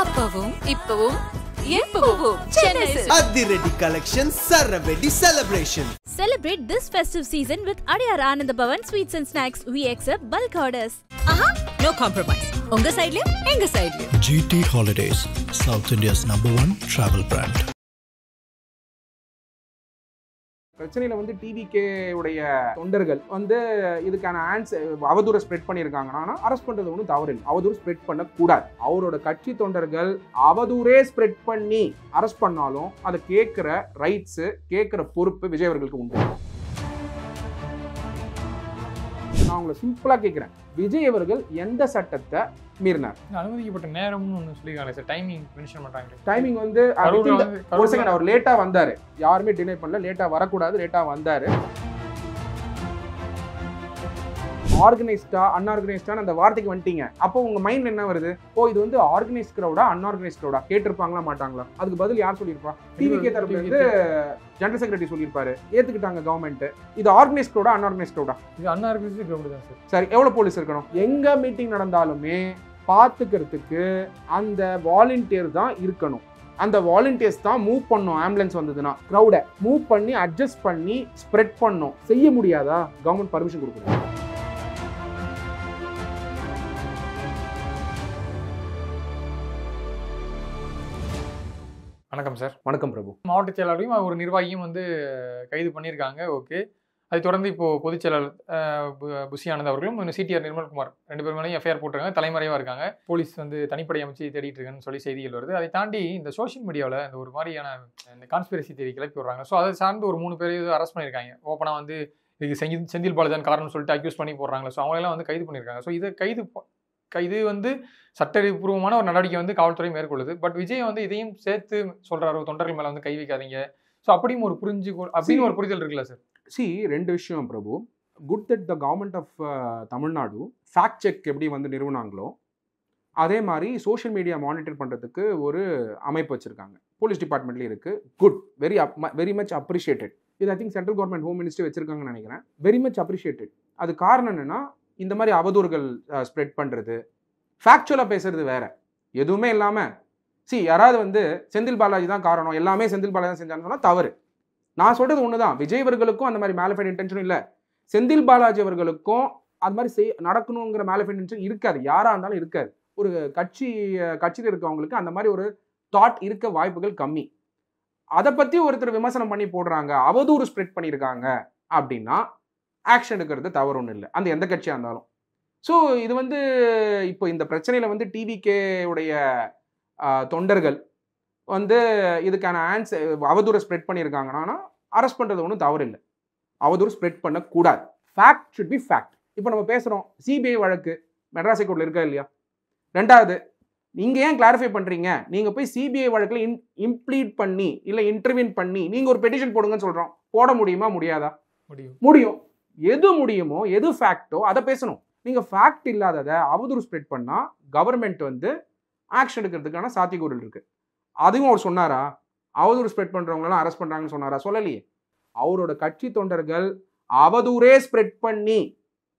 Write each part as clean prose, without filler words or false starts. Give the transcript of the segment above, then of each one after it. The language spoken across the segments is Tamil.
அப்பவும் இப்பவும் எப்பவும் Chennai Silks. Adhiredi collection, Saravedi celebration. Celebrate this festive season with Adiyar Anand Bhavan Sweets and Snacks. We accept bulk orders. No compromise. உங்க சைடுலயும் எங்க சைடுலயும். GT Holidays, South India's #1 travel brand. பிரச்சனையில வந்து டிவிகே உடைய தொண்டர்கள் வந்து இதுக்கான அவதூறு ஸ்ப்ரெட் பண்ணியிருக்காங்கன்னா அரெஸ்ட் பண்றது ஒன்றும் தவறு இல்லை. அவதூறு ஸ்ப்ரெட் பண்ணக்கூடாது. அவரோட கட்சி தொண்டர்கள் அவதூறே ஸ்ப்ரெட் பண்ணி அரெஸ்ட் பண்ணாலும் அதை கேட்கிற ரைட்ஸ் கேட்கிற பொறுப்பு விஜய் அவர்களுக்கு உண்டு. நான் உங்களை சிம்பிளா கேட்கிறேன், விஜய் அவர்கள் எந்த சட்டத்தை மீறினார்? அனுமதிக்கப்பட்ட நேரம்னு ஒன்று சொல்லியிருக்காங்க சார். டைமிங் மென்ஷன் பண்ணுறாங்க. டைமிங் வந்து ஒரு செகண்ட், அவர் லேட்டா வந்தாரு, யாருமே டினை பண்ணல. லேட்டா வரக்கூடாது, லேட்டா வந்தாரு. ஆர்கனைஸ்டா அன்ஆர்கனைஸ்டான அந்த வார்த்தைக்கு வந்துட்டீங்க. அப்போ உங்க மைண்ட் என்ன வருது? ஓ, இது வந்து ஆர்கனைஸ் கிரௌடா அன்ஆர்கனைஸ் கிரௌடா கேட்டிருப்பாங்களா மாட்டாங்களா? அதுக்கு பதில் யார் சொல்லியிருப்பா? டிவிகே தரப்புல இருந்து ஜெனரல் செக்ரட்டரி சொல்லியிருப்பாரு, ஏத்துக்கிட்டாங்க கவர்மெண்ட். இது ஆர்கனைஸ் கிரௌடா அன்ஆர்கனைஸ் கிரௌடா? இது அன்ஆர்கனைஸ்ட் கிரௌட் தான் சார். சரி, எவ்வளவு போலீஸ் இருக்கணும்? எங்க மீட்டிங் நடந்தாலுமே பார்த்துக்கிறதுக்கு அந்த வாலண்டியர் தான் இருக்கணும். அந்த வாலண்டியர்ஸ் தான் மூவ் பண்ணும். ஆம்புலன்ஸ் வந்ததுன்னா கிரௌட மூவ் பண்ணி அட்ஜஸ்ட் பண்ணி ஸ்ப்ரெட் பண்ணும். செய்ய முடியாதா? கவர்மெண்ட் பர்மிஷன் கொடுக்கணும். வணக்கம் சார். வணக்கம் பிரபு. மாவட்ட செயலாளரையும் ஒரு நிர்வாகியும் வந்து கைது பண்ணியிருக்காங்க. ஓகே, அதை தொடர்ந்து இப்போ பொதுச் செயலாளர் புஷி ஆனந்த் அவர்களும் சிடிஆர் நிர்மல்குமார் 2 பேர் மேலேயும் எஃப்ஐஆர் போட்டிருக்காங்க. தலைமறைவாக இருக்காங்க. போலீஸ் வந்து தனிப்படை அமைச்சு தேடிட்டு இருக்கான்னு சொல்லி செய்திகள் வருது. அதை தாண்டி இந்த சோஷியல் மீடியாவில் இந்த ஒரு மாதிரியான இந்த கான்ஸ்பிரசி தேடி கிளப்பி விடுறாங்க. ஸோ அதை சார்ந்து ஒரு 3 பேர் அரெஸ்ட் பண்ணியிருக்காங்க. ஓப்பனாக வந்து இதுக்கு செந்தில் பாலாஜிதான் காரணம்னு சொல்லிட்டு அக்யூஸ் பண்ணி போடுறாங்களே. ஸோ அவங்களெல்லாம் வந்து கைது பண்ணியிருக்காங்க. ஸோ இதை இது வந்து சட்டப்பூர்வமான ஒரு நடவடிக்கை வந்து காவல்துறை மேற்கொள்ளுது. பட் விஜய் வந்து இதையும் சேர்த்து சொல்றாரு, தொண்டர்கள் மேலே வந்து கை வைக்காதீங்க. ஸோ அப்படியும் ஒரு அப்படின்னு ஒரு புரிதல் இருக்குல்ல சார்? ரெண்டு விஷயம் Prabhu. Good that the government of Tamil Nadu fact check எப்படி வந்து நிறுவனாங்களோ அதே மாதிரி சோஷியல் மீடியா மானிட்டர் பண்ணுறதுக்கு ஒரு அமைப்பு வச்சுருக்காங்க. போலீஸ் டிபார்ட்மெண்ட்லேயும் இருக்குது. Good, very much appreciated. இது I think central government home ministry வச்சுருக்காங்கன்னு நினைக்கிறேன். Very much appreciated. அது காரணம் என்னென்னா, இந்த மாதிரி அவதூறுகள் ஸ்ப்ரெட் பண்ணுறது, ஃபேக்சுவலாக பேசுறது வேற, எதுவுமே இல்லாமல் யாராவது வந்து செந்தில் பாலாஜி தான் காரணம், எல்லாமே செந்தில் பாலாஜி தான் செஞ்சான்னு சொன்னால் தவறு. நான் சொல்கிறது ஒன்று தான், விஜய் அவர்களுக்கும் அந்த மாதிரி மேலிஃபைட் இன்டென்ஷனும் இல்லை, செந்தில் பாலாஜி அவர்களுக்கும் அது மாதிரி நடக்கணுங்கிற மேலிஃபைட் இன்டென்ஷன் இருக்காது. யாராக இருந்தாலும் இருக்காது. ஒரு கட்சியில் இருக்கவங்களுக்கு அந்த மாதிரி ஒரு தாட் இருக்க வாய்ப்புகள் கம்மி. அதை பற்றி ஒருத்தர் விமர்சனம் பண்ணி போடுறாங்க, அவதூறு ஸ்ப்ரெட் பண்ணியிருக்காங்க அப்படின்னா ஆக்ஷன் எடுக்கிறது தவறு ஒன்றும் இல்லை, அந்த எந்த கட்சியாக இருந்தாலும். ஸோ இது வந்து இப்போ இந்த பிரச்சனையில் வந்து டிவிகே உடைய தொண்டர்கள் வந்து இதுக்கான அவதூறு ஸ்ப்ரெட் பண்ணியிருக்காங்கன்னா அரெஸ்ட் பண்ணுறது ஒன்றும் தவறு இல்லை. அவதூறு ஸ்ப்ரெட் பண்ணக்கூடாது. Fact should be fact. இப்போ நம்ம பேசுகிறோம் சிபிஐ வழக்கு மெட்ராஸ் ஹைகோர்ட்டில் இருக்கா இல்லையா? ரெண்டாவது, நீங்கள் ஏன் கிளாரிஃபை பண்ணுறீங்க? நீங்கள் போய் சிபிஐ வழக்கில் இம்ப்ளீட் பண்ணி இல்லை இன்டர்வியூன் பண்ணி நீங்கள் ஒரு பெட்டிஷன் போடுங்கன்னு சொல்கிறோம். போட முடியுமா? முடியாதா? முடியும். எது முடியுமோ, எது ஃபேக்டோ அதை பேசணும். நீங்கள் ஃபேக்ட் இல்லாததை அவதூறு ஸ்ப்ரெட் பண்ணால் கவர்மெண்ட் வந்து ஆக்ஷன் எடுக்கிறதுக்கான சாத்தியக்கூறுகள் இருக்குது. அதுவும் அவர் சொன்னாரா? அவதூறு ஸ்ப்ரெட் பண்ணுறவங்களெல்லாம் அரெஸ்ட் பண்ணுறாங்கன்னு சொன்னாரா? சொல்லலையே. அவரோட கட்சி தொண்டர்கள் அவதூறே ஸ்ப்ரெட் பண்ணி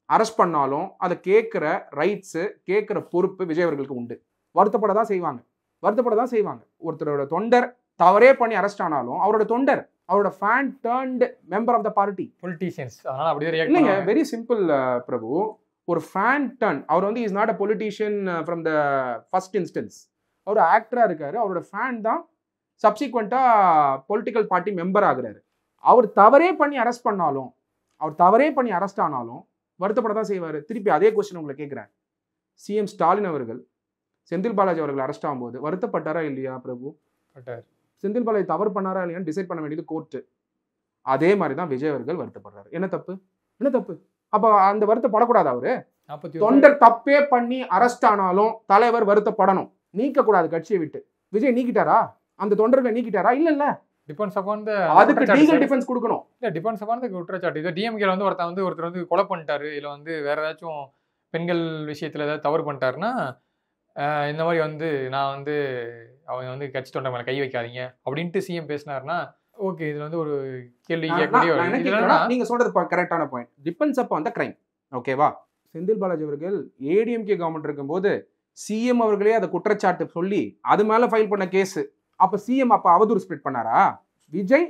அரெஸ்ட் பண்ணாலும் அதை கேட்குற ரைட்ஸு கேட்குற பொறுப்பு விஜய் அவர்களுக்கு உண்டு. வருத்தப்பட தான் செய்வாங்க. ஒருத்தரோட தொண்டர் தவறே பண்ணி அரெஸ்ட் ஆனாலும் அவரோட தொண்டர், அவரோட fan turned member of the party, politicians. அதனால அப்படியே இல்லைங்க, வெரி சிம்பிள் பிரபு. ஒரு ஃபேன் டர்ன், அவர் வந்து is not a politician from the first instance. அவர் ஆக்டராக இருக்காரு. அவரோட ஃபேன் தான் சப்சிக்வெண்ட்டாக பொலிட்டிக்கல் பார்ட்டி மெம்பர் ஆகுறாரு. அவர் தவறே பண்ணி அரெஸ்ட் பண்ணாலும், அவர் தவறே பண்ணி அரெஸ்ட் ஆனாலும் வருத்தப்பட தான் செய்வார். திருப்பி அதே கொஸ்டின் உங்களை கேட்குறேன். சிஎம் ஸ்டாலின் அவர்கள் செந்தில் பாலாஜி அவர்கள் அரெஸ்ட் ஆகும்போது வருத்தப்பட்டாரா இல்லையா பிரபு? செந்தில் பாலாஜி தவறு பண்ணாரா இல்லையான்னு டிசைட் பண்ண வேண்டியது கோர்ட்டு. அதே மாதிரி தான் விஜய் அவர்கள் வருத்தப்படுறாரு. என்ன தப்பு? அப்போ அந்த வருத்தப்படக்கூடாது. அவரு தொண்டர் தப்பே பண்ணி அரெஸ்ட் ஆனாலும் தலைவர் வருத்தப்படணும். நீக்கக்கூடாது கட்சியை விட்டு. விஜய் நீக்கிட்டாரா? அந்த தொண்டர்களை நீக்கிட்டாரா? இல்ல. டிபெண்ட்ஸ் அப்பான் தி அதுக்கு லீகல் டிஃபென்ஸ் கொடுக்கணும். இல்ல, டிபெண்ட்ஸ் அப்பான் தி குற்றச்சாட்டு. இது டிஎம்கேல வந்து ஒருத்தர் வந்து கொலை பண்ணிட்டாரு, இல்ல வந்து வேற ஏதாச்சும் பெண்கள் விஷயத்துல ஏதாவது தவறு பண்ணிட்டாருன்னா இந்த மாதிரி வந்து நான் வந்து அவங்க வந்து கட்சி தொண்டர் மேலே கை வைக்காதீங்க அப்படின்ட்டு சிஎம் பேசினாருன்னா ஓகே, இதுல வந்து ஒரு கேள்வி கேட்கக்கூடிய. நீங்க சொல்றது கரெக்டான பாயிண்ட். டிபெண்ட்ஸ் அப்பான் தி கிரைம். ஓகேவா? செந்தில் பாலாஜி அவர்கள் ஏடிஎம்கே கவர்மெண்ட் இருக்கும்போது சிஎம் அவர்களே அதை குற்றச்சாட்டு சொல்லி அது மேலே ஃபைல் பண்ண கேஸு. அப்போ சிஎம் அப்போ அவதூறு ஸ்ப்ரெட் பண்ணாரா? விஜய்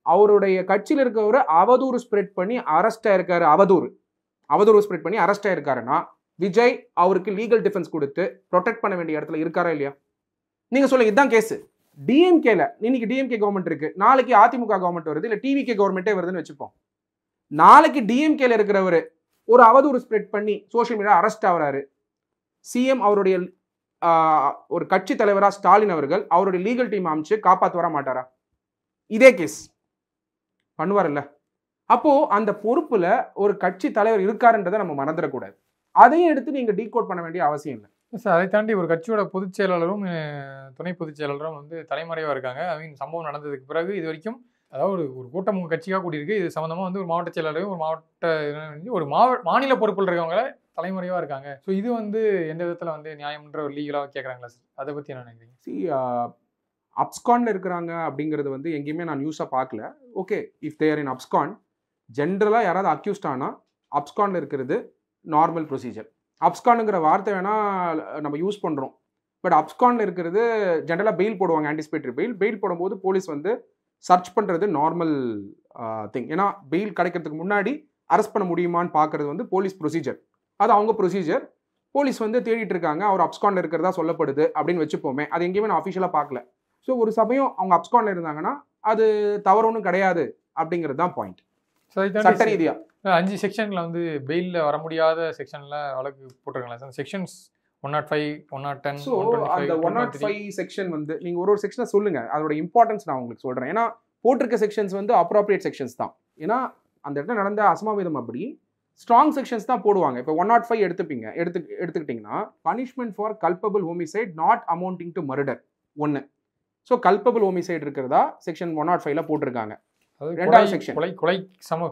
அவருடைய கட்சியில் இருக்கிறவர் அவதூறு ஸ்ப்ரெட் பண்ணி அரெஸ்ட் ஆயிருக்காரு. அவதூறு ஸ்ப்ரெட் பண்ணி அரெஸ்ட் ஆயிருக்காருன்னா விஜய் அவருக்கு லீகல் டிஃபென்ஸ் கொடுத்து ப்ரொடெக்ட் பண்ண வேண்டிய இடத்துல இருக்காரா இல்லையா? நீங்கள் சொல்லுங்க, இதுதான் கேஸு. டிஎம்கேல இன்னைக்கு டிஎம்கே கவர்மெண்ட் இருக்கு, நாளைக்கு அதிமுக கவர்மெண்ட் வருது, இல்லை டிவிகே கவர்மெண்ட்டே வருதுன்னு வச்சுப்போம். நாளைக்கு டிஎம்கேல இருக்கிறவர் ஒரு அவதூறு ஸ்ப்ரெட் பண்ணி சோஷியல் மீடியா அரெஸ்ட் ஆகிறாரு. சிஎம் அவருடைய ஒரு கட்சி தலைவராக ஸ்டாலின் அவர்கள் அவருடைய லீகல் டீம் அமைச்சு காப்பாற்ற வர மாட்டாரா? இதே கேஸ் பண்ணுவார்ல. அப்போ அந்த பொறுப்புல ஒரு கட்சி தலைவர் இருக்காருன்றதை நம்ம மறந்துடக்கூடாது. அதையும் எடுத்து நீங்க டீகோட் பண்ண வேண்டிய அவசியம் இல்லை சார். அதை தாண்டி ஒரு கட்சியோட பொதுச் செயலாளரும் துணை பொதுச் செயலாளரும் வந்து தலைமறைவாக இருக்காங்க. சம்பவம் நடந்ததுக்கு பிறகு இது வரைக்கும் அதாவது ஒரு கூட்டம் உங்கள் கட்சியாக கூட்டியிருக்கு. இது சம்மந்தமாக வந்து ஒரு மாவட்ட செயலாளரும் ஒரு மாநில பொறுப்பில் இருக்கவங்கள தலைமறைவாக இருக்காங்க. ஸோ இது வந்து எந்த விதத்தில் வந்து நியாயம்ன்ற ஒரு லீகலாக கேட்குறாங்களா சார்? அதை பற்றி என்ன நினைக்கிறீங்க? அப்ஸ்கான்ல இருக்கிறாங்க அப்படிங்கிறது வந்து எங்கேயுமே நான் நியூஸாக பார்க்கல. Okay, if there in abscond, ஜென்ரலாக யாராவது அக்யூஸ்ட் ஆனால் அப்ஸ்கான்ல இருக்கிறது நார்மல் ப்ரொசீஜர். அப்ஸ்கானுங்கிற வார்த்தை வேணால் நம்ம யூஸ் பண்ணுறோம், பட் அப்ஸ்கான்ல இருக்கிறது ஜென்ரலாக பெயில் போடுவாங்க, ஆன்டிசிபேட்டரி பெயில் போடும்போது போலீஸ் வந்து சர்ச் பண்ணுறது நார்மல் திங். ஏன்னா பெயில் கிடைக்கிறதுக்கு முன்னாடி அரெஸ்ட் பண்ண முடியுமான்னு பார்க்கறது வந்து போலீஸ் ப்ரொசீஜர். அது அவங்க ப்ரொசீஜர். போலீஸ் வந்து தேடிட்டு இருக்காங்க, அவர் அப்ஸ்கான்ல இருக்கிறதா சொல்லப்படுது அப்படின்னு வச்சுப்போமே. அது எங்கேயுமே நான் அஃபிஷியலாக பார்க்கல. ஸோ ஒரு சமயம் அவங்க அப்ஸ்கான்ல இருந்தாங்கன்னா அது தவறு ஒன்றும் கிடையாது அப்படிங்கிறது தான் பாயிண்ட். சட்ட ரீதியா 5 செக்ஷன்ல வந்து பெயிலில் வர முடியாத செக்ஷன்ல வழக்கு போட்டிருக்காங்களா சார்? செக்ஷன்ஸ் 105, 110. ஸோ அந்த 105 செக்ஷன் வந்து நீங்கள் ஒரு செக்ஷனை சொல்லுங்க, அதோட இம்பார்ட்டன்ஸ் நான் உங்களுக்கு சொல்கிறேன். ஏன்னா போட்டிருக்க செக்ஷன்ஸ் வந்து அப்ராப்ரியேட் செக்ஷன்ஸ் தான். ஏன்னா அந்த இடத்துல நடந்த அசம்பாவிதம் அப்படி ஸ்ட்ராங் செக்ஷன்ஸ் தான் போடுவாங்க. இப்போ 105 எடுத்துக்கிட்டிங்கன்னா punishment for culpable homicide not amounting to murder 1. So culpable homicide இருக்கிறதா செக்ஷன் 105ல போட்டிருக்காங்க. ரெண்டாவது செக்ஷன்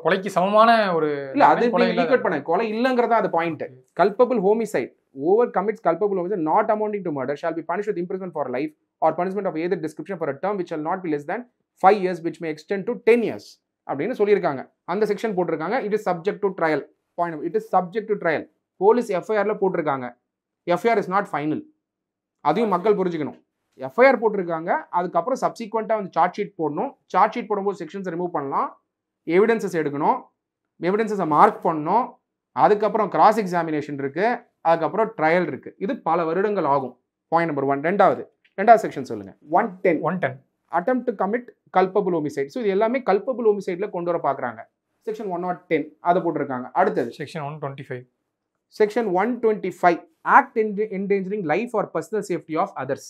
கொலைக்கு சமமான ஒரு இல்ல, அது லீகல் பண்ண கொலை இல்லங்கிறதா அது point. Culpable homicide over commits culpable homicide not amounting to murder shall be punished with imprisonment for life or punishment of either description for a term which shall not be less than 5 years which may extend to 10 years அப்படின்னு சொல்லியிருக்காங்க. அந்த செக்ஷன் போட்டிருக்காங்க. It is subject to trial. Point, it is subject to trial. Police எஃப்ஐஆர்ல போட்டிருக்காங்க. FIR is not final. அதையும் மக்கள் புரிஞ்சுக்கணும். எஃப்ஐஆர் போட்டிருக்காங்க, அதுக்கப்புறம் சப்சிக்வெண்ட்டாக வந்து சார்ஜ் ஷீட் போடணும். சார்ஜ் ஷீட் போடும்போது செக்ஷன்ஸை ரிமூவ் பண்ணலாம், எவிடன்சஸ் எடுக்கணும், எவிடன்சஸை மார்க் பண்ணணும், அதுக்கப்புறம் கிராஸ் எக்ஸாமினேஷன் இருக்குது, அதுக்கப்புறம் ட்ரையல் இருக்குது. இது பல வருடங்கள் ஆகும். Point number 1. ரெண்டாவது செக்ஷன் சொல்லுங்க. 110 attempt to commit culpable homicide. So இது எல்லாமே கல்பபிள் ஹோமிசைடில் கொண்டு வர பார்க்குறாங்க. செக்ஷன் 110 அதை போட்டிருக்காங்க. அடுத்தது section 125. Section 125 act endangering life or personal safety of others.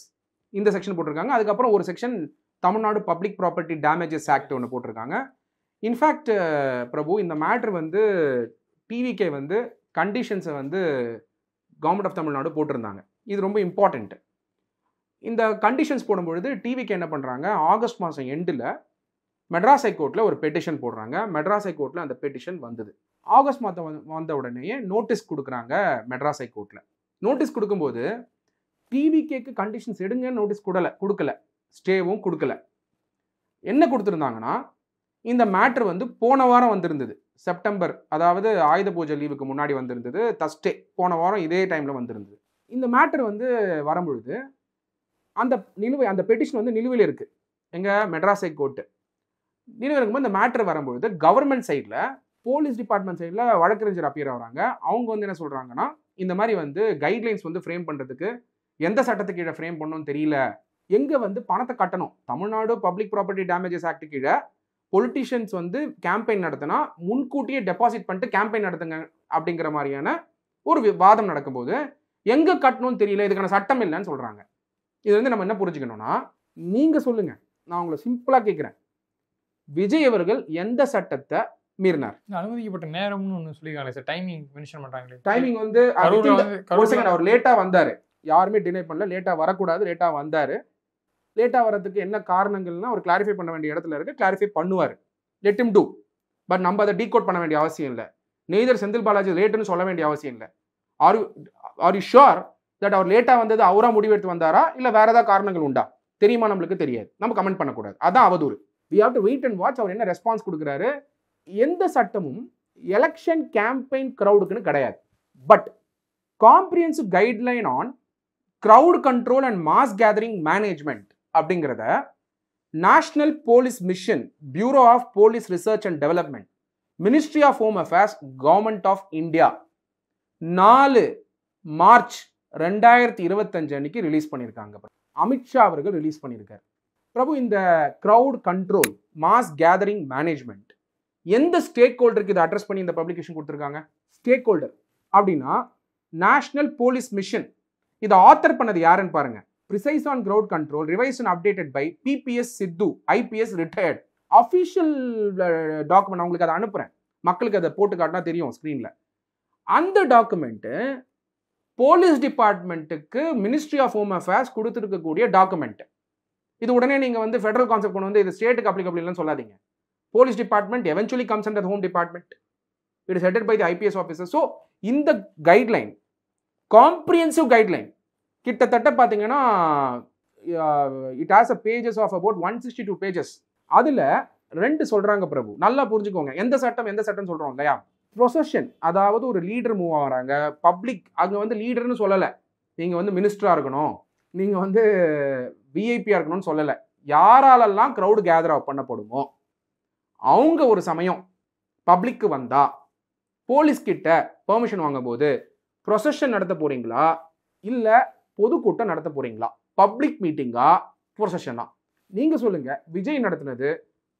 இந்த செக்ஷன் போட்டிருக்காங்க. அதுக்கப்புறம் ஒரு section Tamil Nadu public property damages act ஒன்று போட்டிருக்காங்க. இன்ஃபேக்ட் பிரபு, இந்த மேட்ரு வந்து டிவிகே வந்து கண்டிஷன்ஸை வந்து கவர்மெண்ட் ஆஃப் தமிழ்நாடு போட்டிருந்தாங்க. இது ரொம்ப இம்பார்ட்டண்ட். இந்த கண்டிஷன்ஸ் போடும்பொழுது டிவிகே என்ன பண்ணுறாங்க, ஆகஸ்ட் மாதம் எண்டில் மெட்ராஸ் ஹைகோர்ட்டில் ஒரு பெட்டிஷன் போடுறாங்க. மெட்ராஸ் ஹைகோர்ட்டில் அந்த பெட்டிஷன் வந்தது. ஆகஸ்ட் மாதம் வந்த உடனேயே நோட்டீஸ் கொடுக்குறாங்க மெட்ராஸ் ஹைகோர்ட்டில். நோட்டீஸ் கொடுக்கும்போது டிவிகேக்கு கண்டிஷன்ஸ் எடுங்கன்னு நோட்டீஸ் கொடுக்கல, ஸ்டேவும் கொடுக்கல. என்ன கொடுத்துருந்தாங்கன்னா, இந்த மேட்ரு வந்து போன வாரம் வந்திருந்தது, செப்டம்பர், அதாவது ஆயுத பூஜை லீவுக்கு முன்னாடி வந்திருந்தது. தஸ்டே போன வாரம் இதே டைமில் வந்திருந்தது. இந்த மேட்ரு வந்து வரும்பொழுது அந்த பெட்டிஷன் வந்து நிலுவையில் இருக்குது. எங்கள் மெட்ராஸ் ஹைகோர்ட்டு நிலுவையில் இருக்கும்போது இந்த மேட்ரு வரும்பொழுது கவர்மெண்ட் சைடில், போலீஸ் டிபார்ட்மெண்ட் சைடில் வழக்கறிஞர் அப்பியர் ஆகிறாங்க. அவங்க வந்து என்ன சொல்கிறாங்கன்னா, இந்த மாதிரி வந்து கைட்லைன்ஸ் வந்து ஃப்ரேம் பண்ணுறதுக்கு எந்த சட்டத்துக்கு கீழே ஃப்ரேம் பண்ணணும்னு தெரியல, எங்கே வந்து பணத்தை கட்டணும். Tamil Nadu public property damages act கீழே பொலிட்டிஷியன்ஸ் வந்து கேம்பெயின் நடத்தினா முன்கூட்டியே டெபாசிட் பண்ணிட்டு கேம்பெயின் நடத்துங்க அப்படிங்கிற மாதிரியான ஒரு வாதம் நடக்கும்போது எங்கே கட்டணும்னு தெரியல, இதுக்கான சட்டம் இல்லைன்னு சொல்கிறாங்க. இது வந்து நம்ம என்ன புரிஞ்சுக்கணும்னா, நீங்கள் சொல்லுங்கள், நான் உங்களை சிம்பிளாக கேட்குறேன், விஜய் அவர்கள் எந்த சட்டத்தை மீறினார்? அனுமதிக்கப்பட்ட நேரம்னு ஒன்று சொல்லியிருக்காங்க சார். டைமிங் மென்ஷன் பண்ணுறாங்களே. டைமிங் வந்து அவர் லேட்டாக வந்தார், யாருமே டினை பண்ணல. லேட்டாக வரக்கூடாது, லேட்டாக வந்தார். லேட்டாக வரதுக்கு என்ன காரணங்கள்னா அவர் கிளாரிஃபை பண்ண வேண்டிய இடத்துல இருக்கு, கிளாரிஃபை பண்ணுவார். Let him two. பட் நம்ம அதை டீகோட் பண்ண வேண்டிய அவசியம் இல்லை. நெய்தர் செந்தில் பாலாஜி லேட்டுன்னு சொல்ல வேண்டிய அவசியம் இல்லை. ஆர் யூ ஷுர் தட் அவர் லேட்டாக வந்தது அவராக முடிவெடுத்து வந்தாரா, இல்லை வேற ஏதாவது காரணங்கள் உண்டா? தெரியுமா? நம்மளுக்கு தெரியாது, நம்ம கமெண்ட் பண்ணக்கூடாது. அதான் அவதூறு. We have to wait and watch அவர் என்ன ரெஸ்பான்ஸ் கொடுக்குறாரு. எந்த சட்டமும் எலெக்ஷன் கேம்பெயின் க்ரௌடுக்குன்னு கிடையாது. But comprehensive guideline on crowd control and mass gathering management அப்படிங்கிறத national police mission, bureau of police research and development, ministry of home affairs, government of India 4 March 2025 அன்னைக்கு ரிலீஸ் பண்ணியிருக்காங்க. அமித்ஷா அவர்கள் ரிலீஸ் பண்ணியிருக்காரு. பிரபு, இந்த crowd control mass gathering management எந்த ஸ்டேக் ஹோல்டருக்கு இதை அட்ரஸ் பண்ணி இந்த பப்ளிகேஷன் கொடுத்துருக்காங்க? ஸ்டேக் ஹோல்டர் அப்படின்னா நேஷனல் போலீஸ் மிஷன். இதை ஆத்தர் பண்ணது யாருன்னு பாருங்க. Precise on crowd control, revised and updated by PPS Sidhu, IPS retired. Official document உங்களுக்கு அதை அனுப்புறேன், மக்களுக்கு அதை போட்டு காட்டினா தெரியும் ஸ்க்ரீனில். அந்த டாக்குமெண்ட்டு போலீஸ் டிபார்ட்மெண்ட்டுக்கு மினிஸ்ட்ரி ஆஃப் ஹோம் அஃபேர்ஸ் கொடுத்துருக்கக்கூடிய டாக்குமெண்ட். இது உடனே நீங்கள் வந்து ஃபெடரல் கான்செப்ட் கொண்டு வந்து இது ஸ்டேட்டுக்கு அப்ளிகபிள் இல்லைன்னு சொல்லாதீங்க. Police department eventually comes under home department. It is headed by the IPS officer. So இந்த கைட்லைன் காம்ப்ரிஹென்சிவ் கைட்லைன் கிட்டத்தட்ட பார்த்தீங்கன்னா it has a pages of about 162 pages. அதில் 2 சொல்கிறாங்க பிரபு, நல்லா புரிஞ்சுக்கோங்க. எந்த சட்டம் சொல்கிறோம் இல்லையா? ப்ரொசஷன், அதாவது ஒரு லீடர் மூவ் ஆகிறாங்க பப்ளிக். அங்கே வந்து லீடர்னு சொல்லலை, நீங்கள் வந்து மினிஸ்டராக இருக்கணும், நீங்கள் வந்து விஐபியாக இருக்கணும்னு சொல்லலை. யாராலெல்லாம் க்ரௌடு கேதர் பண்ணப்படுமோ அவங்க ஒரு சமயம் பப்ளிக்கு வந்தா போலீஸ்கிட்ட பெர்மிஷன் வாங்கும் போது ப்ரொசஷன் நடத்த போறீங்களா இல்லை பொதுக்கூட்டம் நடத்த போறீங்களா? பப்ளிக் மீட்டிங்கா ப்ரொசஷனா? நீங்கள் சொல்லுங்க. விஜய் நடத்தினது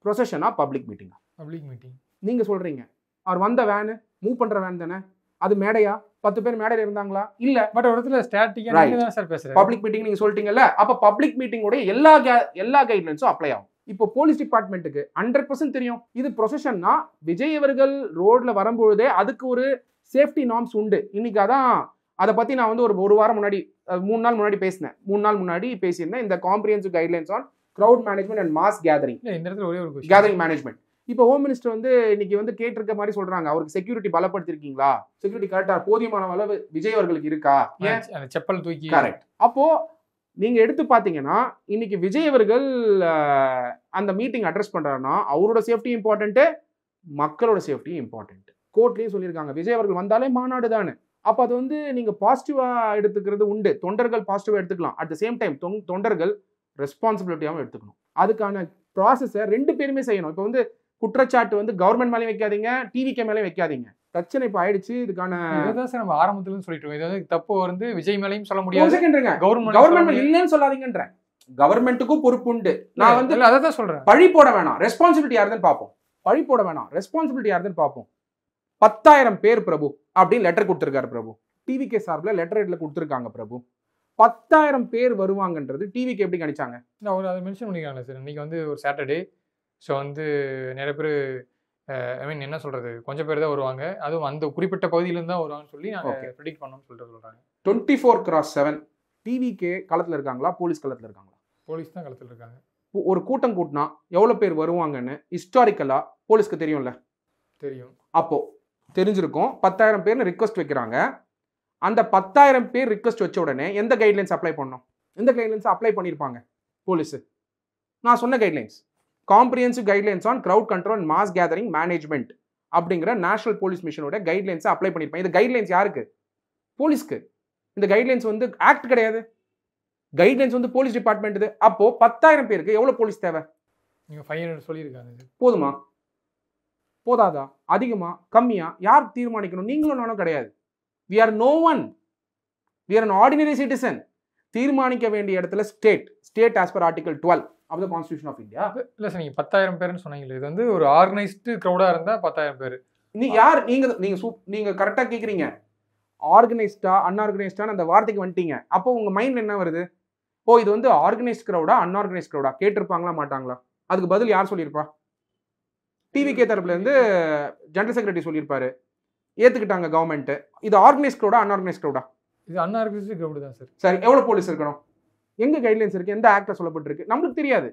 ப்ரொசஷனா பப்ளிக் மீட்டிங்கா? Public meeting. நீங்கள் சொல்கிறீங்க. அவர் வந்த வேனு மூவ் பண்ணுற வேன் தானே, அது மேடையா? 10 பேர் மேடையில் இருந்தாங்களா? இல்ல. பட் ஒரு இடத்துல ஸ்டாட்டிக்கா தான் சார் பேசுறேன். பப்ளிக் மீட்டிங் நீங்க சொல்லிட்டீங்கல்ல, அப்ப பப்ளிக் மீட்டிங்கோட எல்லா கைட்லைன்ஸும் அப்ளை ஆகும். இப்போ போலீஸ் டிபார்ட்மெண்ட்டுக்கு 100% தெரியும் இது ப்ரொசஷன்னா. விஜய் அவர்கள் ரோட்ல வரும்பொழுதே அதுக்கு ஒரு சேஃப்டி நார்ம்ஸ் உண்டு. இன்னைக்கு அதான் அதை பத்தி நான் வந்து ஒரு வாரம் முன்னாடி 3 நாள் முன்னாடி பேசினேன். 3 நாள் முன்னாடி பேசியிருந்தேன். இந்த comprehensive guidelines on crowd management and mass gathering. இந்த இடத்துல ஒரே ஒரு கேதரிங் மேனேஜ்மெண்ட். இப்போ ஹோம் மினிஸ்டர் வந்து இன்னைக்கு வந்து கேட்டிருக்க மாதிரி சொல்றாங்க, அவருக்கு செக்யூரிட்டி பலப்படுத்திருக்கீங்களா? செக்யூரிட்டி கரெக்டா போதியமான அளவு விஜய் அவர்களுக்கு இருக்கா? ஏன் செப்பல் தூக்கி கரெக்ட். அப்போ நீங்க எடுத்து பாத்தீங்கன்னா இன்னைக்கு விஜய் அவர்கள் அந்த மீட்டிங் அட்ரஸ் பண்றாருன்னா அவரோட சேஃப்டி இம்பார்ட்டன்ட், மக்களோட சேஃப்டி இம்பார்ட்டன்ட். கோர்ட்லயும் சொல்லியிருக்காங்க விஜய் அவர்கள் வந்தாலே மாநாடு தானே. அப்போ அது வந்து நீங்க பாசிட்டிவா எடுத்துக்கிறது உண்டு. தொண்டர்கள் பாசிட்டிவா எடுத்துக்கலாம். அட் த சேம் டைம் தொண்டர்கள் ரெஸ்பான்சிபிலிட்டியாகவும் எடுத்துக்கணும். அதுக்கான ப்ராசஸை 2 பேருமே செய்யணும். இப்போ வந்து குற்றச்சாட்டு வந்து கவர்மெண்ட் மேலேயும் வைக்காதீங்க, டிவிகே மேலேயும் வைக்காதீங்க. பிரச்சனை இப்போ ஆயிடுச்சு. இதுக்கான நம்ம ஆரம்பத்துல சொல்லிட்டு இது வந்து தப்பு வந்து விஜய் மேலேயும் சொல்ல முடியாது, கவர்மெண்ட் இல்லைன்னு சொல்லாதீங்கன்ற. கவர்மெண்ட்டுக்கும் பொறுப்பு உண்டு. நான் வந்து அதை தான் சொல்றேன். பழி போட வேணாம், ரெஸ்பான்சிபிலிட்டி யாருன்னு பார்ப்போம். பழி போட வேணாம், ரெஸ்பான்சிபிலிட்டி யாருன்னு பார்ப்போம். 10,000 பேர் பிரபு அப்படின்னு லெட்டர் கொடுத்துருக்காரு பிரபு. டிவிகே சார்பில் லெட்டர் ஹெட்ல கொடுத்துருக்காங்க பிரபு. 10,000 பேர் வருவாங்கன்றது டிவிக்கு எப்படி கணிச்சாங்க? அவர் அதை மென்ஷன் பண்ணிக்கிறாங்க சார். இன்னைக்கு வந்து ஒரு சாட்டர்டே. ஸோ வந்து நிறைய பேர் ஐ மீன் என்ன சொல்றது, கொஞ்சம் பேர் தான் வருவாங்க, அதுவும் அந்த குறிப்பிட்ட பகுதியிலேருந்து தான் வருவாங்கன்னு சொல்லி நாங்கள் ப்ரெடிக்ட் பண்ணோம்னு சொல்லிட்டு சொல்கிறாங்க. 24/7 டிவிகே களத்தில் இருக்காங்களா, போலீஸ் களத்தில் இருக்காங்களா? போலீஸ் தான் களத்தில் இருக்காங்க. ஒரு கூட்டம் கூட்டினா எவ்வளோ பேர் வருவாங்கன்னு ஹிஸ்டாரிக்கலாக போலீஸ்க்கு தெரியும்ல? தெரியும். அப்போ தெரிஞ்சிருக்கும். 10,000 பேர்னு ரிக்வஸ்ட் வைக்கிறாங்க. அந்த 10,000 பேர் ரிக்வஸ்ட் வச்ச உடனே எந்த கைட்லைன்ஸ் அப்ளை பண்ணணும்? எந்த கைட்லைன்ஸ் அப்ளை பண்ணியிருப்பாங்க போலீஸு? நான் சொன்ன guidelines, comprehensive guidelines on crowd control and mass gathering management அப்படிங்கிற நேஷனல் போலீஸ் மிஷனோட கைட்லைன்ஸை அப்ளை பண்ணியிருப்பாங்க. இந்த கைட்லைன்ஸ் யாருக்கு? போலீஸ்க்கு. இந்த கைட்லைன்ஸ் வந்து ஆக்ட் கிடையாது, கைட்லைன்ஸ் வந்து போலீஸ் டிபார்ட்மெண்ட். இது அப்போ 10,000 பேருக்கு எவ்வளோ போலீஸ் தேவை? நீங்கள் 500 சொல்லியிருக்காங்க. போதுமா? போதாதா? அதிகமா கம்மியா? யார் தீர்மானிக்கணும்? நீங்களும் நானும் கிடையாது. We are no one. We are an ordinary citizen. தீர்மானிக்க வேண்டிய இடத்துல state as per Article 12 of the Constitution of India. இல்லை சார், நீங்கள் 10,000 பேர்னு சொன்னீங்களே, இது வந்து ஒரு ஆர்கனைஸ்டு க்ரௌடாக இருந்தால் 10,000 பேர். யார் நீங்க கரெக்டா கேட்குறீங்க. ஆர்கனைஸ்டா அன்ஆர்கனைஸ்டான்னு அந்த வார்த்தைக்கு வந்துட்டீங்க. அப்போ உங்க மைண்ட் என்ன வருது? ஓ, இது வந்து ஆர்கனைஸ்ட் க்ரௌடா அன்ஆர்கனைஸ்ட் க்ரௌடா? கேட்டிருப்பாங்களா மாட்டாங்களா? அதுக்கு பதில் யார் சொல்லியிருப்பா? டிவிகே தரப்புல இருந்து ஜெனரல் செக்ரட்டரி சொல்லியிருப்பாரு, ஏத்துக்கிட்டாங்க கவர்மெண்ட். இது ஆர்கனைஸ்ட் க்ரௌடா அன்ஆர்கனைஸ்ட் க்ரௌடா? இது அன்ஆர்கனைஸ்டு க்ரௌடு தான் சார். சரி, எவ்வளோ போலீஸ் இருக்கணும்? எங்க கைட்லைன்ஸ் இருக்கு? எந்த ஆக்ட்ல சொல்லப்பட்டிருக்கு? நம்மளுக்கு தெரியாது.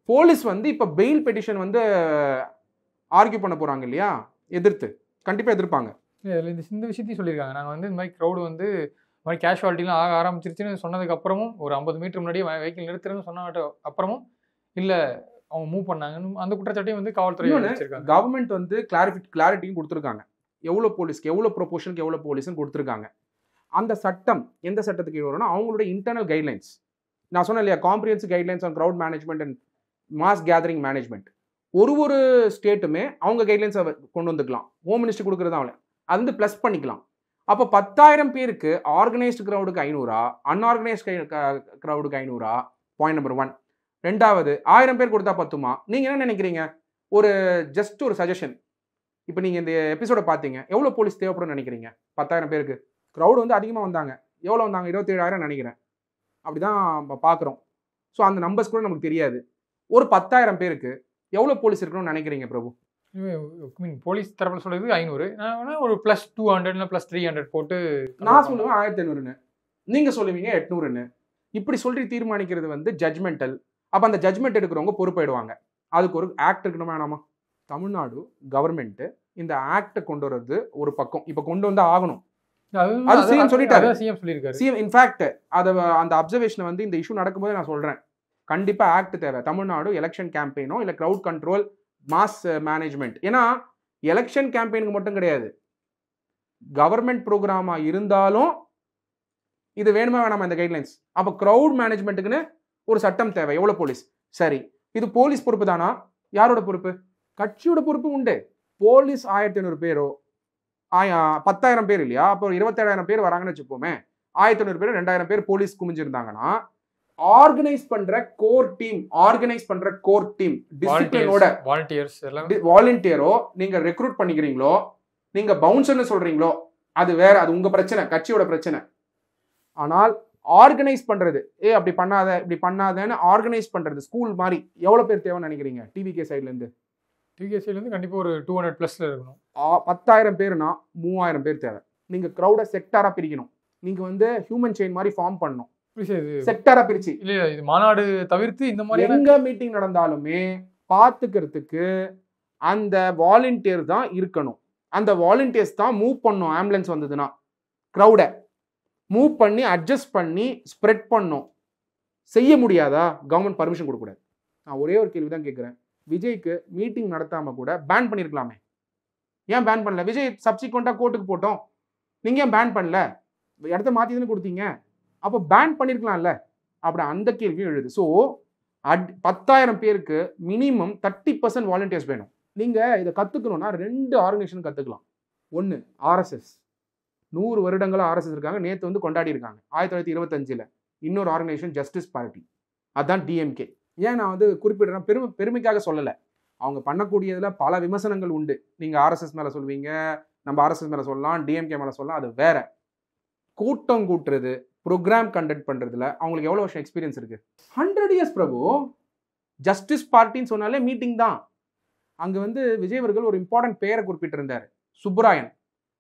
போலீஸ் வந்து இப்ப பெயில் பெட்டிஷன் வந்து ஆர்கியூ பண்ண போறாங்க இல்லையா, எதிர்த்து கண்டிப்பா எதிர்ப்பாங்க. இந்த விஷயத்தையும் சொல்லியிருக்காங்க. நாங்கள் வந்து இந்த மாதிரி க்ரௌடு வந்து இந்த மாதிரி கேஷுவாலிட்டிலாம் ஆக ஆரம்பிச்சிருச்சுன்னு சொன்னதுக்கு அப்புறமும், ஒரு 50 மீட்டர் முன்னாடியே வெஹிக்கிள் நிறுத்துறேன்னு சொன்ன அப்புறமும் இல்லை அவங்க மூவ் பண்ணாங்கன்னு அந்த குற்றச்சாட்டையும் வந்து காவல்துறை வச்சிருக்காங்க. கவர்மெண்ட் வந்து கிளாரிட்டியும் கொடுத்துருக்காங்க. எவ்வளோ போலீஸ்க்கு எவ்வளோ ப்ரொபோர்ஷனுக்கு எவ்வளோ போலீஸ்ன்னு கொடுத்துருக்காங்க. அந்த சட்டம் எந்த சட்டத்துக்கு கீழே வரும்னா அவங்களுடைய இன்டர்னல் கைட்லைன்ஸ். நான் சொன்னேன் இல்லையா, comprehensive guidelines on crowd management and mass gathering management. ஒரு ஸ்டேட்டுமே அவங்க கைட்லைன்ஸை கொண்டு வந்துக்கலாம். ஹோம் மினிஸ்டர் கொடுக்குறது அவங்கள அது வந்து ப்ளஸ் பண்ணிக்கலாம். அப்போ 10,000 பேருக்கு ஆர்கனைஸ்டு க்ரௌடுக்கு 500, அன்ஆர்கனைஸ்டு க்ரௌடுக்கு 500. Point number 1. ரெண்டாவது, 1000 பேர் கொடுத்தா பத்துமா? நீங்கள் என்ன நினைக்கிறீங்க? ஜஸ்ட் ஒரு சஜஷன். இப்போ நீங்கள் இந்த எபிசோட பார்த்தீங்க, எவ்வளோ போலீஸ் தேவைப்படும் நினைக்கிறீங்க? 10,000 பேருக்கு க்ரௌடு வந்து அதிகமாக வந்தாங்க. எவ்வளோ வந்தாங்க? 27,000 நினைக்கிறேன். அப்படி தான் பார்க்குறோம். ஸோ அந்த நம்பர்ஸ் கூட நமக்கு தெரியாது. ஒரு 10,000 பேருக்கு எவ்வளோ போலீஸ் இருக்கணும்னு நினைக்கிறீங்க பிரபு? போலீஸ் தரப்பில் சொல்றது 500, ஒரு +200 இல்லை +300 போட்டு. நான் சொல்லுவேன் 1500ன்னு, நீங்கள் சொல்லுவீங்க 800ன்னு. இப்படி சொல்லி தீர்மானிக்கிறது வந்து ஜட்மெண்டல். அப்போ அந்த ஜட்மெண்ட் எடுக்கிறவங்க பொறுப்பாயிடுவாங்க. அதுக்கு ஒரு ஆக்ட் இருக்கணுமா வேணாமா? தமிழ்நாடு கவர்மெண்ட் இந்த ஆக்டை கொண்டு வர்றது ஒரு பக்கம், இப்போ கொண்டு வந்து ஆகணும். அது சிஎம் சொல்லிட்டாரு. சிஎம் இன்ஃபேக்ட் அந்த அப்சர்வேஷனை வந்து இந்த இஷ்யூ நடக்கும்போது நான் சொல்றேன், கண்டிப்பா ஆக்ட் தேவை. தமிழ்நாடு எலெக்ஷன் கேம்பெயினோ இல்ல கிரவுட் கண்ட்ரோல் மாஸ் மேனேஜ்மெண்ட். ஏன்னா எலெக்ஷன் கேம்பெயினுக்கு மட்டும் கிடையாது, கவர்மெண்ட் ப்ரோக்ராமா இருந்தாலும் இது வேணுமா வேணாமா இந்த கைட்லைன்ஸ்? அப்போ கிரவுட் மேனேஜ்மெண்ட்டுக்குன்னு ஒரு சட்டம் தேவை. எவ்வளவு போலீஸ்? சரி, இது போலீஸ் பொறுப்பு தானா? யாரோட பொறுப்பு? கட்சியோட பொறுப்பு உண்டு. போலீஸ் 1500 பேரோ 10,000 பேர் இல்லையா? அப்போ 27,000 பேர் வராங்கன்னு வச்சுப்போமே. 1500 பேர் 2000 பேர் போலீஸ் குமிஞ்சிருந்தாங்கன்னா ஆர்கனைஸ் பண்ற கோர் டீம் டிசிப்ளினோட வாலண்டியரோ நீங்க ரெக்ரூட் பண்ணிக்கிறீங்களோ, நீங்க பவுன்சர்னு சொல்றீங்களோ, அது வேற, அது உங்க பிரச்சனை, கட்சியோட பிரச்சனை. ஆனால் ஆர்கனைஸ் பண்றது, அப்படி பண்ணாத இப்படி பண்ணாதன்னு ஆர்கனைஸ் பண்றது ஸ்கூல் மாதிரி எவ்வளவு பேர் தேவைன்னு நினைக்கிறீங்க? டிவிகே சைட்ல இருந்து கண்டிப்பா ஒரு 200+ இருக்கணும். 10,000 பேர்னா 3000 பேர் தேவை. நீங்க கிரௌட செக்டாரா பிரிக்கணும். நீங்க வந்து ஹியூமன் செயின் மாதிரி ஃபார்ம் பண்ணணும். செக்டாரா பிரிச்சு இல்ல, இது மாநாடு தவிர்த்து இந்த மாதிரி எங்க மீட்டிங் நடந்தாலுமே பாத்துக்கிறதுக்கு அந்த வாலண்டியர் தான் இருக்கணும். அந்த வாலண்டியர்ஸ் தான் மூவ் பண்ணும். ஆம்புலன்ஸ் வந்ததுன்னா கிரௌட மூவ் பண்ணி அட்ஜஸ்ட் பண்ணி ஸ்ப்ரெட் பண்ணும். செய்ய முடியாதா? கவர்மெண்ட் பர்மிஷன் கொடுக்கூடாது. நான் ஒரே ஒரு கேள்வி தான் கேட்குறேன். விஜய்க்கு மீட்டிங் நடத்தாம கூட பேன் பண்ணிருக்கலாமே, ஏன் பேன் பண்ணல? விஜய் சப்சிக்வெண்டா கோர்ட்டுக்கு போட்டோம், நீங்க ஏன் பேன் பண்ணல? இடத்த மாத்தி தானே கொடுத்தீங்க, அப்போ பேன் பண்ணிருக்கலாம்ல? அப்படி அந்த கேள்வியும் எழுது. ஸோ 10,000 பேருக்கு மினிமம் 30% வாலண்டியர்ஸ் வேணும். நீங்க இதை கத்துக்கணும்னா 2 ஆர்கனைசேஷன் கத்துக்கலாம். ஒன்னு RSS, 100 வருடங்களா RSS இருக்காங்க, நேற்று வந்து கொண்டாடி இருக்காங்க 1925. இன்னொரு ஆர்கனைசேஷன் ஜஸ்டிஸ் பார்ட்டி, அதுதான் DMK. ஏன் நான் வந்து குறிப்பிடுறேன், பெருமைக்காக சொல்லலை. அவங்க பண்ணக்கூடியதுல பல விமர்சனங்கள் உண்டு. நீங்க RSS மேல சொல்வீங்க, நம்ம RSS மேல சொல்லலாம், DMK மேல சொல்லலாம், அது வேற. கூட்டம் கூட்டுறது, ப்ரோக்ராம் கண்டக்ட் பண்றதுல அவங்களுக்கு எவ்வளவு வருஷம் எக்ஸ்பீரியன்ஸ் இருக்கு? 100 இயர்ஸ் பிரபு. ஜஸ்டிஸ் பார்ட்டின்னு சொன்னாலே மீட்டிங் தான். அங்க வந்து விஜய் அவர்கள் ஒரு இம்பார்ட்டன்ட் பேரை குறிப்பிட்டிருந்தாரு, சுப்புராயன்.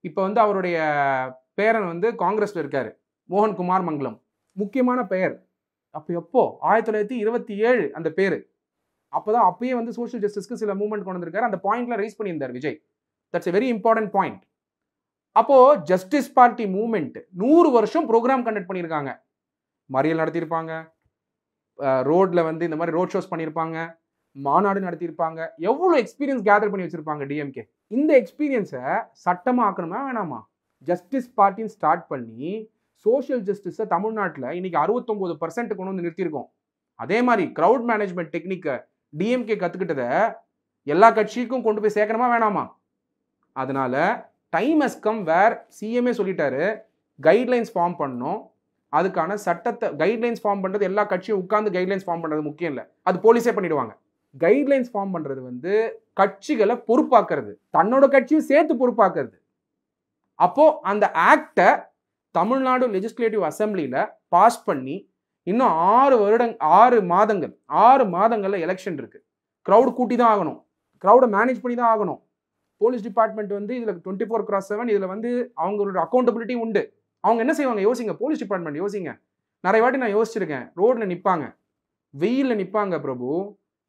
இப்போ வந்து அவருடைய பேரன் வந்து காங்கிரஸ்ல இருக்காரு, மோகன்குமார் மங்கலம். முக்கியமான பெயர். அப்போ எப்போ? 1927 அந்த பேரு. அப்போதான் அப்பயே வந்து சோஷியல் ஜஸ்டிஸ்க்கு சில மூவ்மெண்ட் கொண்டு வந்திருக்காரு. அந்த பாயிண்ட்ல ரைஸ் பண்ணியிருந்தார் Vijay. That's a very important point. அப்போ ஜஸ்டிஸ் பார்ட்டி மூவ்மெண்ட் 100 வருஷம் ப்ரோக்ராம் கண்டக்ட் பண்ணியிருக்காங்க. மறியல் நடத்தியிருப்பாங்க, ரோட்ல வந்து இந்த மாதிரி ரோட் ஷோஸ் பண்ணியிருப்பாங்க, மாநாடு நடத்தியிருப்பாங்க. எவ்வளோ எக்ஸ்பீரியன்ஸ் கேதர் பண்ணி வச்சிருப்பாங்க DMK. இந்த எக்ஸ்பீரியன்ஸை சட்டமா ஆக்கணுமா வேணாமா? ஜஸ்டிஸ் பார்ட்டின்னு ஸ்டார்ட் பண்ணி சோஷியல் ஜஸ்டிஸை தமிழ்நாட்டில் இன்னைக்கு 69% கொண்டு வந்து நிறுத்தியிருக்கோம். அதே மாதிரி கிரவுட் மேனேஜ்மெண்ட் டெக்னிக்கை DMK கற்றுக்கிட்டதை எல்லா கட்சிக்கும் கொண்டு போய் சேர்க்கணுமா வேணாமா? அதனால டைம் ஹஸ் கம் வேர் CMஏ சொல்லிட்டாரு, கைட்லைன்ஸ் ஃபார்ம் பண்ணணும். அதுக்கான சட்டத்தை கைட்லைன்ஸ் ஃபார்ம் பண்ணுறது எல்லா கட்சியும் உட்கார்ந்து கைட்லைன்ஸ் ஃபார்ம் பண்ணுறது முக்கியம் இல்லை, அது போலீஸே பண்ணிடுவாங்க. கைட்லைன்ஸ் ஃபார்ம் பண்ணுறது வந்து கட்சிகளை பொறுப்பாக்குறது, தன்னோட கட்சியும் சேர்த்து பொறுப்பாக்குறது. அப்போ அந்த ஆக்டை தமிழ்நாடு லெஜிஸ்லேட்டிவ் அசம்பிளியில் பாஸ் பண்ணி இன்னும் 6 மாதங்கள்ல எலெக்ஷன் இருக்கு. க்ரௌட் கூட்டி தான் ஆகணும், க்ரௌடை மேனேஜ் பண்ணி தான் ஆகணும். போலீஸ் டிபார்ட்மெண்ட் வந்து இதில் 24/7 இதில் வந்து அவங்களோட அக்கௌண்டபிலிட்டி உண்டு. அவங்க என்ன செய்வாங்க யோசிங்க, போலீஸ் டிபார்ட்மெண்ட் யோசிங்க. நிறைய வாட்டி நான் யோசிச்சிருக்கேன், ரோடில் நிற்பாங்க, வெயிலில் நிற்பாங்க பிரபு.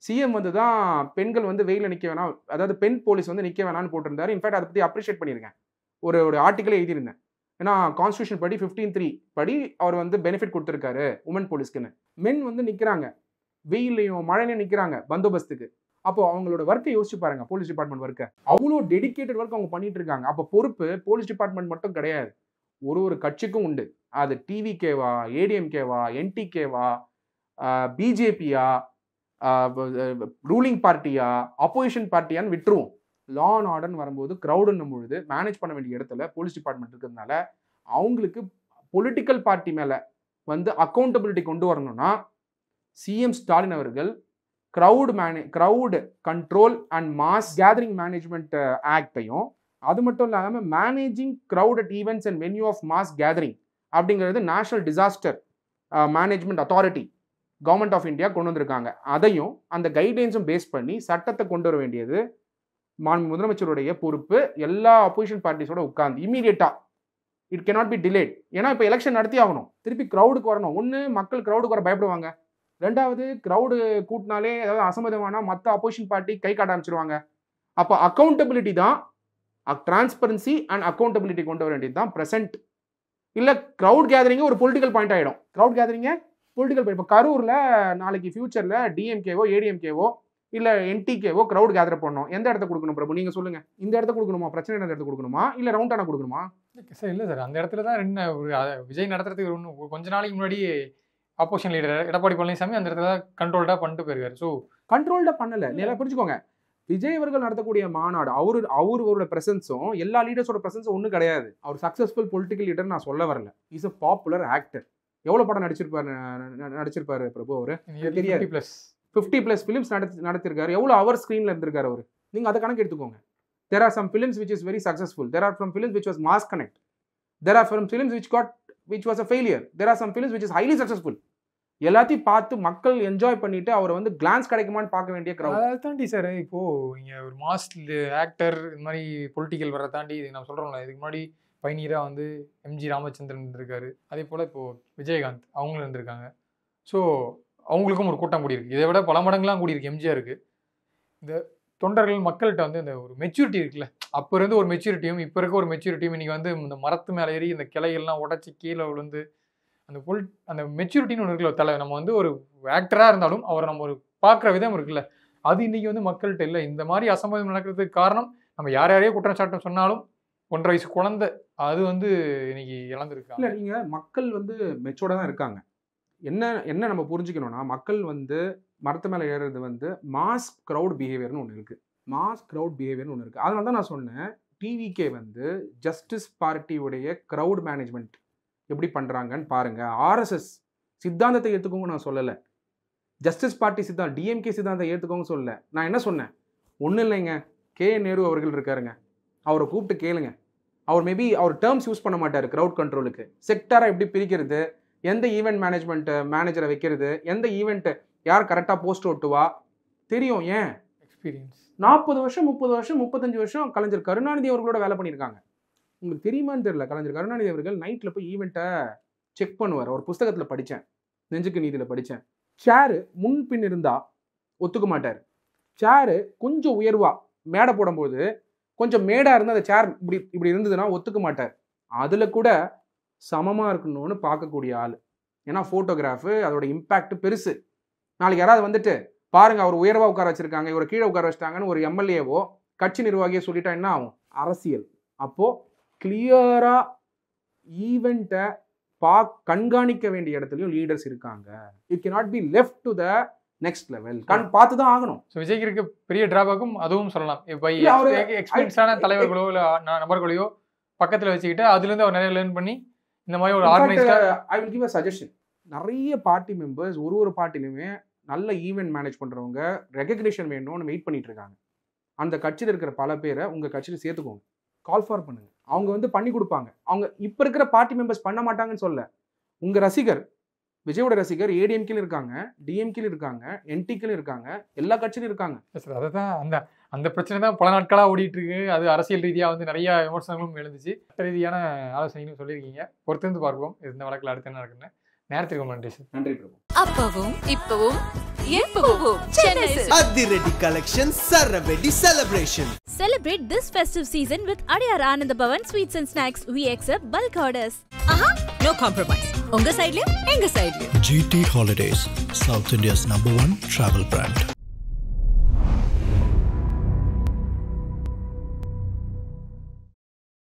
CM வந்து தான் பெண்கள் வந்து வெயிலில் நிற்க வேணாம், அதாவது பெண் போலீஸ் வந்து நிற்க வேணாம்னு போட்டிருந்தாரு. இன்ஃபேக்ட் அதை பற்றி அப்ரிஷியேட் பண்ணியிருக்கேன், ஒரு ஆர்டிக்கலே எழுதியிருந்தேன். ஏன்னா கான்ஸ்டியூஷன் படி 15(3) படி அவர் வந்து பெனிஃபிட் கொடுத்துருக்காரு உமன் போலீஸ்க்குன்னு. மென் வந்து நிற்கிறாங்க, வெயிலையும் மழையிலையும் நிற்கிறாங்க பந்தோபஸ்துக்கு. அப்போ அவங்களோட ஒர்க்கை யோசிச்சு பாருங்க, போலீஸ் டிபார்ட்மெண்ட் ஒர்க்கை. அவ்வளோ டெடிகேட்டட் ஒர்க் அவங்க பண்ணிட்டு இருக்காங்க. அப்போ பொறுப்பு போலீஸ் டிபார்ட்மெண்ட் மட்டும் கிடையாது, ஒரு கட்சிக்கும் உண்டு. அது டிவிகேவா, ஏடிஎம்கேவா, என்டிகேவா, பிஜேபியா, ரூலிங் பார்ட்டியா, அப்போசிஷன் பார்ட்டியான்னு விட்டுருவோம். லா அண்ட் ஆர்டர்னு வரும்போது க்ரௌடுன்னும் பொழுது மேனேஜ் பண்ண வேண்டிய இடத்துல போலீஸ் டிபார்ட்மெண்ட் இருக்கிறதுனால அவங்களுக்கு பொலிட்டிக்கல் பார்ட்டி மேலே வந்து அக்கௌண்டபிலிட்டி கொண்டு வரணும்னா சிஎம் ஸ்டாலின் அவர்கள் crowd control and mass gathering management ஆக்டையும், அது மட்டும் இல்லாமல் managing crowd at events and venue of mass gathering அப்படிங்கிறது national disaster management authority government of India கொண்டு வந்திருக்காங்க. அதையும் அந்த கைட்லைன்ஸும் பேஸ் பண்ணி சட்டத்தை கொண்டு வர வேண்டியது முதலமைச்சருடைய பொறுப்பு. எல்லா அப்போசிஷன் பார்ட்டிஸோட உட்கார்ந்து இமீடியட்டா, இட் கேனாட் பி டிலேட். ஏன்னா இப்போ எலெக்ஷன் நடத்தி ஆகணும், திருப்பி க்ரௌடுக்கு வரணும். ஒன்று மக்கள் க்ரௌடுக்கு வர பயப்படுவாங்க, ரெண்டாவது க்ரௌடு கூட்டினாலே ஏதாவது அசம்பதமானா மற்ற அப்போசிஷன் பார்ட்டி கை காட்ட ஆரம்பிச்சிருவாங்க. அப்போ அக்கௌண்டபிலிட்டி தான், டிரான்ஸ்பரன்சி அண்ட் அக்கௌண்டபிலிட்டி கொண்டு வர வேண்டியது தான் ப்ரெசென்ட். இல்லை க்ரௌட் கேதரிங்க ஒரு பொலிட்டிக்கல் பாயிண்ட் ஆகிடும். க்ரௌட் கேதரிங்க பொலிட்டிக்கல் பாயிண்ட். இப்போ கரூரில் நாளைக்கு ஃபியூச்சரில் டிஎம்கேவோ ஏடிஎம்கேவோ இல்லை என்டிகேவோ க்ரௌட் கேதர் பண்ணணும். எந்த இடத்த கொடுக்கணும் பிரபு, நீங்கள் சொல்லுங்கள். இந்த இடத்த கொடுக்கணுமா, பிரச்சனை இடத்த கொடுக்கணுமா, இல்லை ரவுண்டான கொடுக்கணுமா? சார் இல்லை சார், அந்த இடத்துல தான் ரெண்டு விஜய் நடத்துறதுக்கு ஒன்று கொஞ்ச நாளைக்கு முன்னாடி ஆப்போசிஷன் லீடர் எடப்பாடி பழனிசாமி அந்த இடத்துல கண்ட்ரோல்டாக பண்ணிட்டு போயிருக்காரு. ஸோ கண்ட்ரோல்டாக பண்ணலை, நல்லா புரிஞ்சுக்கோங்க. விஜய் அவர்கள் நடத்தக்கூடிய மாநாடு அவரோட பிரசன்ஸும் எல்லா லீடர்ஸோட பிரசன்ஸும் ஒன்றும் கிடையாது. அவர் சக்ஸஸ்ஃபுல் பொலிட்டிக்கல் லீடர் நான் சொல்ல வரல. Is a popular actor. எவ்வளோ படம் நடிச்சிருப்பாரு பிரபு? அவரு தெரியாது, 50+ ஃபிலிம்ஸ் நடத்திருக்காரு. எவ்வளோ அவர் ஸ்க்ரீனில் இருந்திருக்காரு அவர்? நீங்கள் அதை கணக்கு எடுத்துக்கோங்க. There are some films which is very successful. There are some films which was mass connect. There are some films which was a failure. There are some films which is highly successful. எல்லாத்தையும் பார்த்து மக்கள் என்ஜாய் பண்ணிட்டு அவர் வந்து கிளான்ஸ் கிடைக்குமான்னு பார்க்க வேண்டிய க்ரௌட். அதை தாண்டி சார் இப்போ இங்கே ஒரு மாஸ் ஆக்டர் இந்த மாதிரி பொலிட்டிக்கல் வர தாண்டி இது நான் சொல்கிறோம்ல, இதுக்கு முன்னாடி பைனியராக வந்து எம்ஜி ராமச்சந்திரன் இருந்திருக்காரு. அதே போல் இப்போது விஜயகாந்த் அவங்களும் இருந்திருக்காங்க. ஸோ அவங்களுக்கும் ஒரு கூட்டம் கூடியிருக்கு. இதை விட பல மடங்குலாம் கூடியிருக்கு எம்ஜிஆருக்கு. இந்த தொண்டர்கள் மக்கள்கிட்ட வந்து இந்த ஒரு மெச்சூரிட்டி இருக்குல்ல, அப்போ இருந்து ஒரு மெச்சூரிட்டியும் இப்போ இருக்க ஒரு மெச்சூரிட்டியும் இன்றைக்கி வந்து இந்த மரத்து மேலே ஏறி இந்த கிளைகள்லாம் உடச்சி கீழே விழுந்து அந்த மெச்சூரிட்டின்னு ஒன்று இருக்குல்ல தலை, நம்ம வந்து ஒரு ஆக்டராக இருந்தாலும் அவரை நம்ம ஒரு பார்க்குற விதம் இருக்குல்ல, அது இன்றைக்கி வந்து மக்கள்கிட்ட இல்லை. இந்த மாதிரி அசம்பவம் நடக்கிறதுக்கு காரணம் நம்ம யாரையே குற்றம் சாட்டம் சொன்னாலும் 1.5 வயசு குழந்தை அது வந்து இன்னைக்கு இழந்திருக்காங்க. இல்லை, நீங்கள் மக்கள் வந்து மெச்சூர்டாக தான் இருக்காங்க. என்ன நம்ம புரிஞ்சுக்கணும்னா, மக்கள் வந்து மரத்து மேலே ஏறுறது வந்து மாஸ் க்ரௌட் பிஹேவியர்னு ஒன்று இருக்குது. மாஸ் க்ரௌட் பிஹேவியர்னு ஒன்று இருக்குது. அதனால தான் நான் சொன்னேன், டிவிகே வந்து ஜஸ்டிஸ் பார்ட்டியுடைய க்ரௌட் மேனேஜ்மெண்ட் எப்படி பண்ணுறாங்கன்னு பாருங்கள். ஆர்எஸ்எஸ் சித்தாந்தத்தை ஏற்றுக்கோங்க நான் சொல்லலை, ஜஸ்டிஸ் பார்ட்டி டிஎம்கே சித்தாந்தத்தை ஏற்றுக்கோங்க சொல்லலை. நான் என்ன சொன்னேன், ஒன்றும் இல்லைங்க, நேரு அவர்கள் இருக்காருங்க, அவரை கூப்பிட்டு கேளுங்க. அவர் மேபி அவர் டேர்ம்ஸ் யூஸ் பண்ண மாட்டார் க்ரௌட் கண்ட்ரோலுக்கு. செக்டாராக எப்படி பிரிக்கிறது, எந்த ஈவெண்ட் மேனேஜரை வைக்கிறது, எந்த ஈவெண்ட்டு யார் கரெக்டாக போஸ்ட் ஓட்டுவா தெரியும். ஏன் எக்ஸ்பீரியன்ஸ் 40 வருஷம் 30 வருஷம் 35 வருஷம் கலைஞர் கருணாநிதி அவர்களோட வேலை பண்ணியிருக்காங்க. உங்களுக்கு தெரியுமான்னு தெரியல, கலைஞர் கருணாநிதி அவர்கள் நைட்டில் போய் ஈவெண்ட்டை செக் பண்ணுவார். ஒரு புஸ்தகத்தில் படித்தேன், நெஞ்சுக்கு நீதியில் படித்தேன். சேரு முன்பின் இருந்தால் ஒத்துக்க மாட்டார். சேரு கொஞ்சம் உயர்வா மேடை போடும்போது கொஞ்சம் மேடாக இருந்தால் அந்த சேர் இப்படி இருந்ததுன்னா ஒத்துக்க மாட்டார். அதில் கூட சமமாக இருக்கணும்னு பார்க்கக்கூடிய ஆள். ஏன்னா ஃபோட்டோகிராஃபு அதோட இம்பேக்ட் பெருசு. நாளைக்கு யாராவது வந்துட்டு பாருங்கள் அவர் உயர்வாக உட்கார வச்சுருக்காங்க, இவரை கீழே உட்கார வச்சிட்டாங்கன்னு ஒரு எம்எல்ஏவோ கட்சி நிர்வாகியோ சொல்லிட்டா என்ன ஆகும்? அரசியல். அப்போது கிளியராக ஈவெண்ட்டை கண்காணிக்க வேண்டிய இடத்துலையும் லீடர்ஸ் இருக்காங்க. It cannot be left to the next level. பார்த்து தான் ஆகணும். ஸோ விஜய்க்கு இருக்க பெரிய டிராபேக்கும் அதுவும் சொல்லலாம். இப்போ எக்ஸ்பீரியன்ஸான தலைவர்களோ இல்லை நபர்களையோ பக்கத்தில் வச்சுக்கிட்டு அதுலேருந்து அவர் நிறைய லேர்ன் பண்ணி இந்த மாதிரி ஒரு ஆர்கனைஸ்டாக I will give a suggestion. நிறைய பார்ட்டி மெம்பர்ஸ் ஒரு பார்ட்டிலுமே நல்ல ஈவெண்ட் மேனேஜ் பண்ணுறவங்க ரெகக்னிஷன் வேணும்னு வெயிட் பண்ணிட்டு இருக்காங்க. அந்த கட்சியில் இருக்கிற பல பேரை உங்கள் கட்சியில் சேர்த்துக்கோங்க, கால் ஃபார் பண்ணுங்க. அவங்க வந்து பண்ணி கொடுப்பாங்க. அவங்க இப்போ இருக்கிற பார்ட்டி மெம்பர்ஸ் பண்ண மாட்டாங்கன்னு சொல்ல. உங்கள் ரசிகர், விஜயோட ரசிகர் ஏடிஎம்கேல இருக்காங்க, டிஎம்கேல இருக்காங்க, என்டிகேல இருக்காங்க, எல்லா கட்சியிலும் இருக்காங்க. சார் அதை தான் அந்த பிரச்சனை தான் பல நாட்களாக ஓடிட்டு இருக்கு. அது அரசியல் ரீதியாக வந்து நிறைய விமர்சனங்களும் எழுந்துச்சு, சட்ட ரீதியான ஆலோசனைகளும் சொல்லியிருக்கீங்க. பொறுத்திருந்து பார்ப்போம் இந்த வழக்கில் அடுத்து என்ன இருக்குன்னு. நேரத்திற்கு நன்றி சார். நன்றி பிரபு. அப்பவும் இப்பவும் எப்பவும் சென்னை அதிரடி கலெக்ஷன் சரவெடி celebration. Celebrate this festive season with Adiyar Anand Bhavan Sweets and Snacks. We accept bulk orders. no compromise. உங்க சைடுலயும் எங்க சைடுலயும். GT Holidays, South India's #1 travel brand.